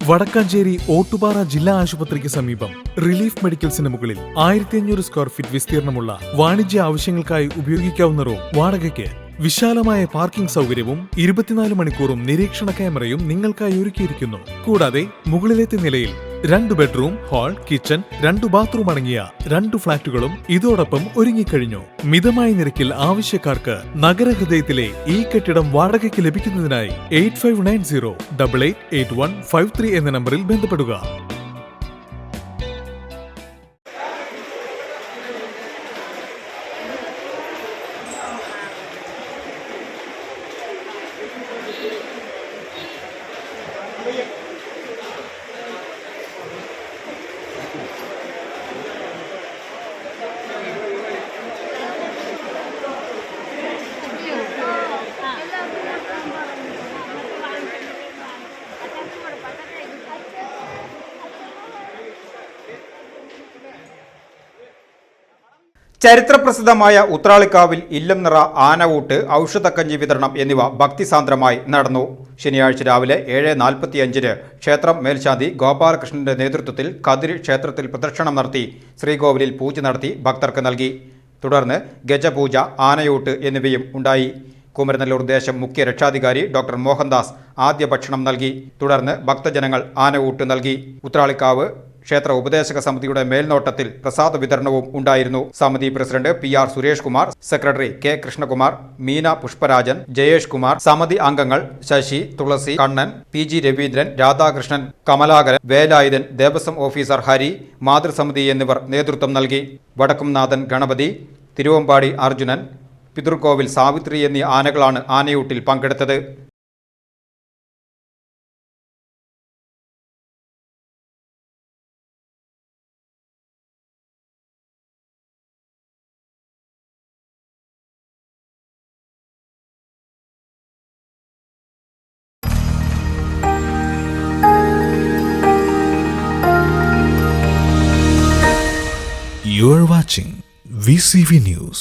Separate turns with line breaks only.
വടക്കാഞ്ചേരി ഓട്ടുപാറ ജില്ലാ ആശുപത്രിക്ക് സമീപം റിലീഫ് മെഡിക്കൽസിന് മുകളിൽ 1500 സ്ക്വയർ ഫീറ്റ് വിസ്തീർണമുള്ള വാണിജ്യ ആവശ്യങ്ങൾക്കായി ഉപയോഗിക്കാവുന്ന റൂം വാടകയ്ക്ക്. വിശാലമായ പാർക്കിംഗ് സൗകര്യവും 24 മണിക്കൂറും നിരീക്ഷണ ക്യാമറയും നിങ്ങൾക്കായി ഒരുക്കിയിരിക്കുന്നു. കൂടാതെ മുകളിലത്തെ നിലയിൽ 2 ബെഡ്റൂം, ഹാൾ, കിച്ചൺ, 2 ബാത്റൂം അടങ്ങിയ 2 ഫ്ളാറ്റുകളും ഇതോടൊപ്പം ഒരുങ്ങിക്കഴിഞ്ഞു. മിതമായ നിരക്കിൽ ആവശ്യക്കാർക്ക് നഗരഹൃദയത്തിലെ ഈ കെട്ടിടം വാടകയ്ക്ക് ലഭിക്കുന്നതിനായി 8590888153 എന്ന നമ്പറിൽ ബന്ധപ്പെടുക.
ചരിത്രപ്രസിദ്ധമായ ഉത്രാളിക്കാവിൽ ഇല്ലംനിറ, ആനവൂട്ട്, ഔഷധക്കഞ്ഞി വിതരണം എന്നിവ ഭക്തിസാന്ദ്രമായി നടന്നു. ശനിയാഴ്ച രാവിലെ 7:45 ക്ഷേത്രം മേൽശാന്തി ഗോപാലകൃഷ്ണന്റെ നേതൃത്വത്തിൽ കതിര് ക്ഷേത്രത്തിൽ പ്രദക്ഷിണം നടത്തി ശ്രീകോവിലിൽ പൂജ നടത്തി ഭക്തർക്ക് നൽകി. തുടർന്ന് ഗജപൂജ, ആനയൂട്ട് എന്നിവയും ഉണ്ടായി. കുമരനെല്ലൂർ ദേശം മുഖ്യ രക്ഷാധികാരി ഡോക്ടർ മോഹൻദാസ് ആദ്യ ഭക്ഷണം നൽകി. തുടർന്ന് ഭക്തജനങ്ങൾ ആനയൂട്ട് നൽകി. ഉത്രാളിക്കാവ് ക്ഷേത്ര ഉപദേശക സമിതിയുടെ മേൽനോട്ടത്തിൽ പ്രസാദ വിതരണവും ഉണ്ടായിരുന്നു. സമിതി president PR Suresh Kumar, secretary K Krishnakumar, Meena Pushparajan, Jayesh Kumar, സമിതി അംഗങ്ങൾ ശശി, തുളസി, കണ്ണൻ, PG രവീന്ദ്രൻ, രാധാകൃഷ്ണൻ, കമലാകരൻ, വേലായുധൻ, ദേവസ്വം ഓഫീസർ ഹരി, മാതൃസമിതി എന്നിവർ നേതൃത്വം നൽകി. വടക്കുംനാഥൻ ഗണപതി, തിരുവമ്പാടി അർജുനൻ, പിതൃക്കോവിൽ സാവിത്രി എന്നീ ആനകളാണ് ആനയൂട്ടിൽ പങ്കെടുത്തത്.
You are watching VCV News.